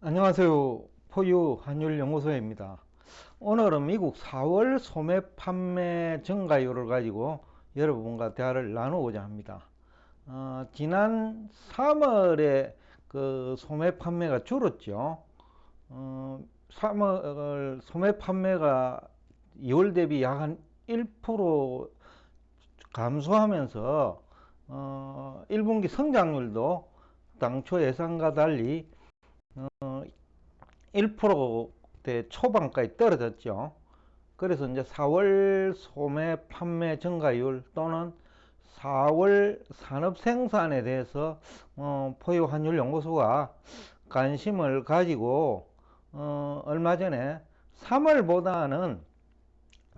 안녕하세요. 포유 환율연구소입니다. 오늘은 미국 4월 소매 판매 증가율을 가지고 여러분과 대화를 나누고자 합니다. 지난 3월에 그 소매 판매가 줄었죠. 3월 소매 판매가 2월 대비 약 한 1% 감소하면서 1분기 성장률도 당초 예상과 달리 1%대 초반까지 떨어졌죠. 그래서 이제 4월 소매 판매 증가율 또는 4월 산업 생산에 대해서 포유 환율 연구소가 관심을 가지고 얼마 전에 3월보다는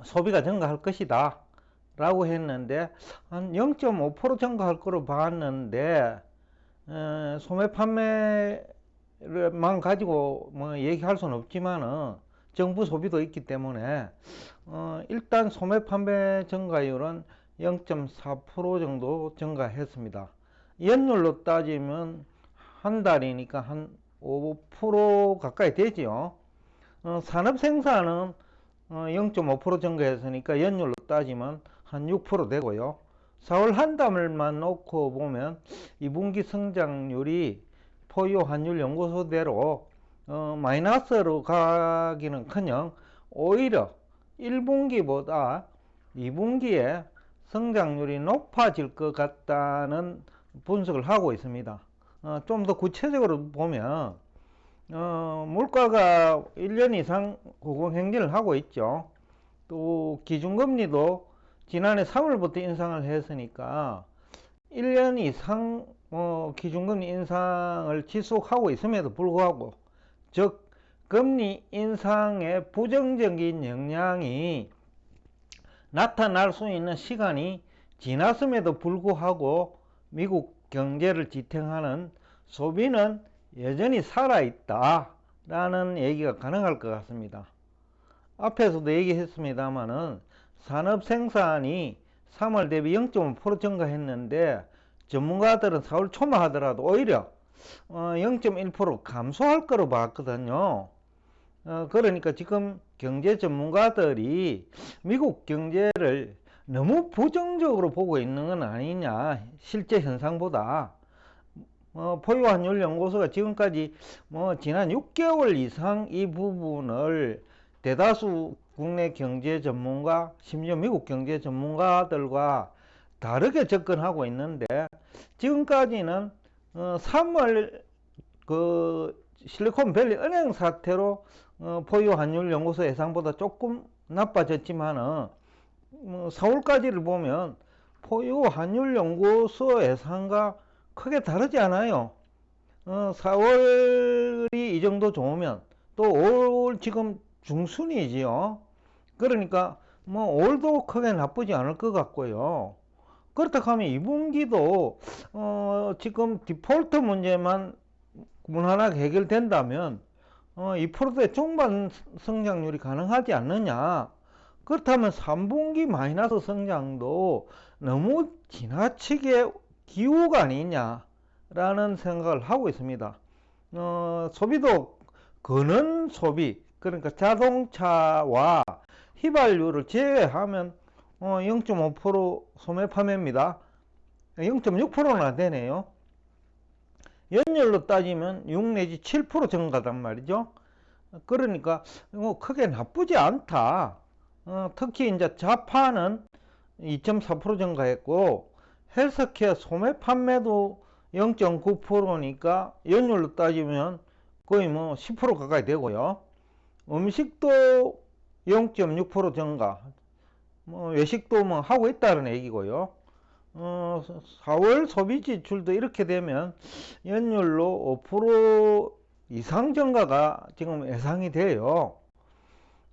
소비가 증가할 것이다 라고 했는데 한 0.5% 증가할 거로 봤는데 소매 판매만 가지고 뭐 얘기할 수는 없지만은 정부 소비도 있기 때문에 일단 소매 판매 증가율은 0.4% 정도 증가했습니다. 연율로 따지면 한 달이니까 한 5% 가까이 되지요. 산업 생산은 0.5% 증가했으니까 연율로 따지면 한 6% 되고요. 4월 한 달만 놓고 보면 2분기 성장률이 포유 환율 연구소대로 마이너스로 가기는커녕 오히려 1분기보다 2분기에 성장률이 높아질 것 같다는 분석을 하고 있습니다. 좀 더 구체적으로 보면 물가가 1년 이상 고공행진을 하고 있죠. 또 기준금리도 지난해 3월부터 인상을 했으니까 1년 이상 기준금리 인상을 지속하고 있음에도 불구하고, 즉 금리 인상의 부정적인 영향이 나타날 수 있는 시간이 지났음에도 불구하고 미국 경제를 지탱하는 소비는 여전히 살아있다 라는 얘기가 가능할 것 같습니다. 앞에서도 얘기했습니다마는 산업 생산이 3월 대비 0.5% 증가했는데 전문가들은 4월 초만 하더라도 오히려 0.1% 감소할 거로 봤거든요. 그러니까 지금 경제 전문가들이 미국 경제를 너무 부정적으로 보고 있는 건 아니냐, 실제 현상보다. 포유환율연구소가 지금까지 지난 6개월 이상 이 부분을 대다수 국내 경제 전문가, 심지어 미국 경제 전문가들과 다르게 접근하고 있는데, 지금까지는 3월 그 실리콘밸리 은행 사태로 포유환율연구소 예상보다 조금 나빠졌지만은 4월까지를 보면 포유환율연구소 예상과 크게 다르지 않아요. 4월이 이 정도 좋으면 또 5월 지금 중순이지요. 그러니까 뭐 5월도 크게 나쁘지 않을 것 같고요. 그렇다 하면 2분기도 지금 디폴트 문제만 무난하게 해결된다면 2%대 중반 성장률이 가능하지 않느냐. 그렇다면 3분기 마이너스 성장도 너무 지나치게 기우가 아니냐라는 생각을 하고 있습니다. 소비도 거는 소비, 그러니까 자동차와 휘발유를 제외하면 0.5% 소매 판매입니다. 0.6%나 되네요. 연율로 따지면 6 내지 7% 증가단 말이죠. 그러니까 크게 나쁘지 않다. 특히 이제 자파는 2.4% 증가했고 헬스케어 소매 판매도 0.9%니까 연율로 따지면 거의 뭐 10% 가까이 되고요. 음식도 0.6% 증가, 외식도 뭐 하고 있다는 얘기고요. 4월 소비 지출도 이렇게 되면 연율로 5% 이상 증가가 지금 예상이 돼요.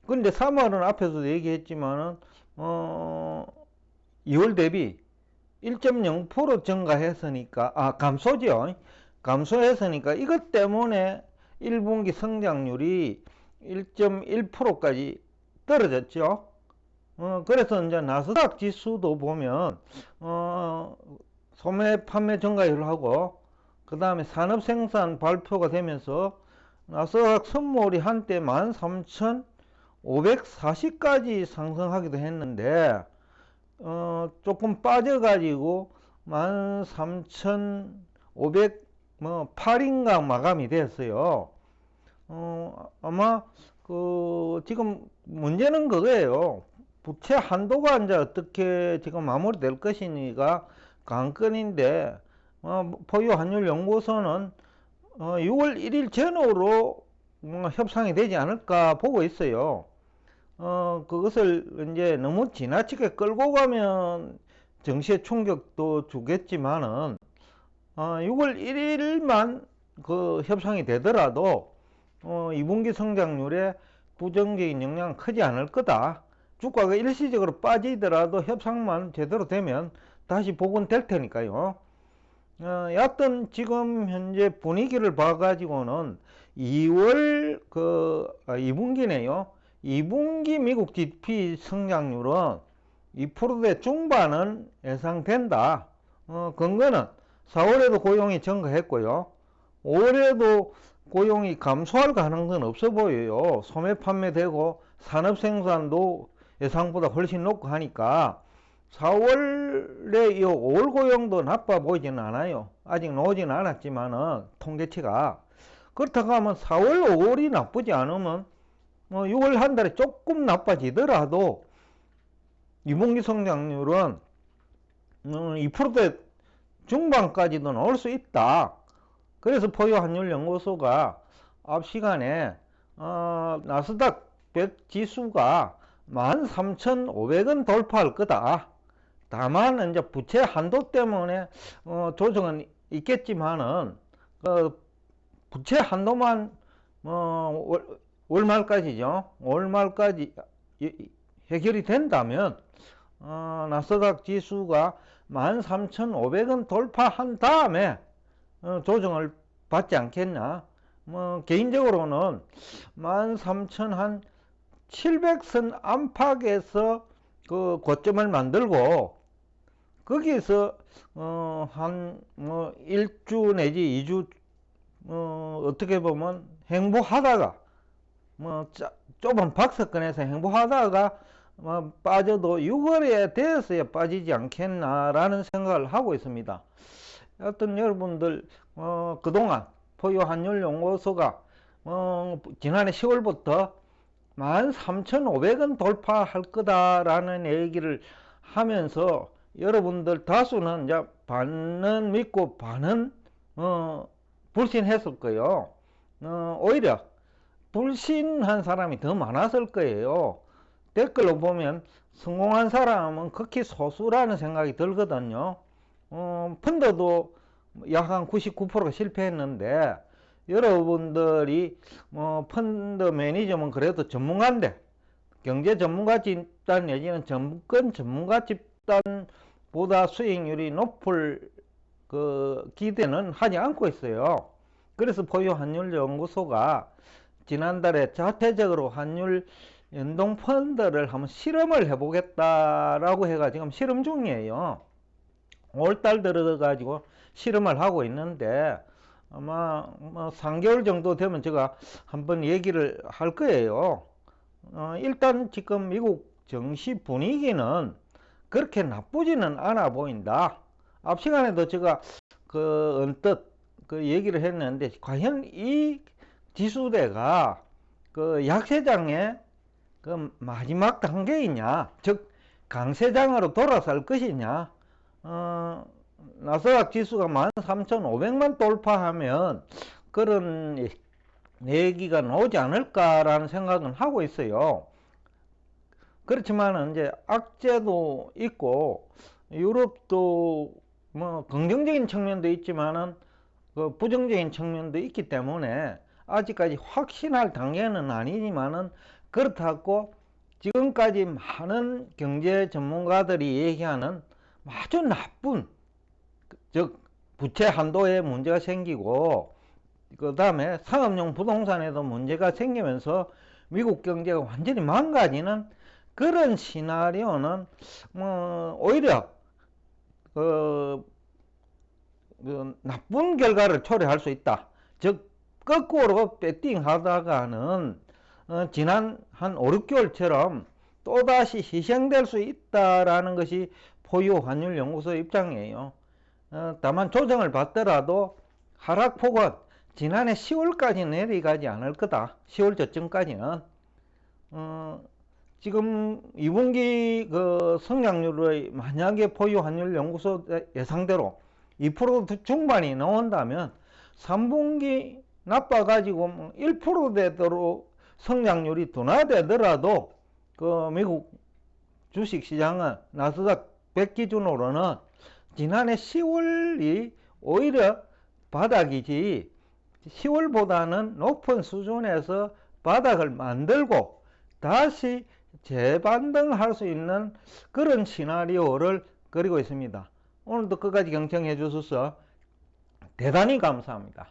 근데 3월은 앞에서도 얘기했지만은 2월 대비 1.0% 증가했으니까, 감소죠. 감소했으니까 이것 때문에 1분기 성장률이 1.1%까지 떨어졌죠. 그래서 이제 나스닥 지수도 보면 소매 판매 증가율하고 그 다음에 산업 생산 발표가 되면서 나스닥 선물이 한때 13,540까지 상승하기도 했는데 조금 빠져가지고 13,508인가 마감이 됐어요. 아마 지금 문제는 그거예요. 부채 한도가 이제 어떻게 지금 마무리될 것이니까 관건인데, 포유 환율 연구소는 6월 1일 전후로 협상이 되지 않을까 보고 있어요. 그것을 이제 너무 지나치게 끌고 가면 증시에 충격도 주겠지만은 6월 1일만 그 협상이 되더라도 2분기 성장률에 부정적인 영향은 크지 않을 거다. 주가가 일시적으로 빠지더라도 협상만 제대로 되면 다시 복원될 테니까요. 여하튼 지금 현재 분위기를 봐가지고는 2월 2분기네요. 2분기 미국 GDP 성장률은 2%대 중반은 예상된다. 근거는 4월에도 고용이 증가했고요. 5월에도 고용이 감소할 가능성은 없어 보여요. 소매 판매되고 산업 생산도 예상보다 훨씬 높고 하니까 4월에 이 5월 고용도 나빠 보이지는 않아요. 아직 나오지는 않았지만은 통계치가. 그렇다고 하면 4월, 5월이 나쁘지 않으면 6월 한 달에 조금 나빠지더라도 2분기 성장률은 2%대 중반까지도 나올 수 있다. 그래서 포유 환율 연구소가 앞 시간에 나스닥 100 지수가 13,500원 돌파할 거다. 다만 이제 부채 한도 때문에 조정은 있겠지만은 부채 한도만 월 말까지죠. 월 말까지 해결이 된다면 나스닥 지수가 13,500원 돌파한 다음에 조정을 받지 않겠냐. 개인적으로는 13,700선 안팎에서 그 고점을 만들고 거기에서 한 1주 내지 2주 어떻게 보면 행보하다가 좁은 박스권에서 행보하다가 빠져도 6월에 되어서야 빠지지 않겠나라는 생각을 하고 있습니다. 하여튼 여러분들 그동안 포유 환율 연구소가 지난해 10월부터 13,500원 돌파할 거다라는 얘기를 하면서 여러분들 다수는 이제 반은 믿고 반은 불신했을 거예요. 오히려 불신한 사람이 더 많았을 거예요. 댓글로 보면 성공한 사람은 극히 소수라는 생각이 들거든요. 펀드도 약 한 99%가 실패했는데 여러분들이 펀드 매니저면 그래도 전문가인데 경제 전문가 집단 내지는 정권 전문가 집단보다 수익률이 높을 그 기대는 하지 않고 있어요. 그래서 포유 환율 연구소가 지난달에 자체적으로 환율 연동 펀드를 한번 실험을 해보겠다라고 해가 지금 실험 중이에요. 5월달 들어가지고 실험을 하고 있는데 아마 3개월 정도 되면 제가 한번 얘기를 할 거예요. 일단 지금 미국 증시 분위기는 그렇게 나쁘지는 않아 보인다. 앞 시간에도 제가 언뜻 얘기를 했는데 과연 이 지수대가 약세장의 마지막 단계이냐, 즉 강세장으로 돌아설 것이냐. 나스닥 지수가 13,500만 돌파하면 그런 얘기가 나오지 않을까라는 생각은 하고 있어요. 그렇지만 이제 악재도 있고 유럽도 긍정적인 측면도 있지만은 부정적인 측면도 있기 때문에 아직까지 확신할 단계는 아니지만은 그렇다고 지금까지 많은 경제 전문가들이 얘기하는 아주 나쁜, 즉 부채 한도에 문제가 생기고 그 다음에 상업용 부동산에도 문제가 생기면서 미국 경제가 완전히 망가지는 그런 시나리오는 오히려 나쁜 결과를 초래할 수 있다. 즉 거꾸로 배팅 하다가는 지난 한 5, 6개월처럼 또다시 희생될 수 있다라는 것이 포유환율연구소 입장이에요. 다만 조정을 받더라도 하락폭은 지난해 10월까지 내려가지 않을 거다. 10월 저쯤까지는. 지금 2분기 그 성장률의 만약에 포유환율연구소 예상대로 2% 중반이 나온다면 3분기 나빠가지고 1%대로 성장률이 둔화되더라도 그 미국 주식시장은 나스닥 100 기준으로는 지난해 10월이 오히려 바닥이지 10월보다는 높은 수준에서 바닥을 만들고 다시 재반등할 수 있는 그런 시나리오를 그리고 있습니다. 오늘도 끝까지 경청해 주셔서 대단히 감사합니다.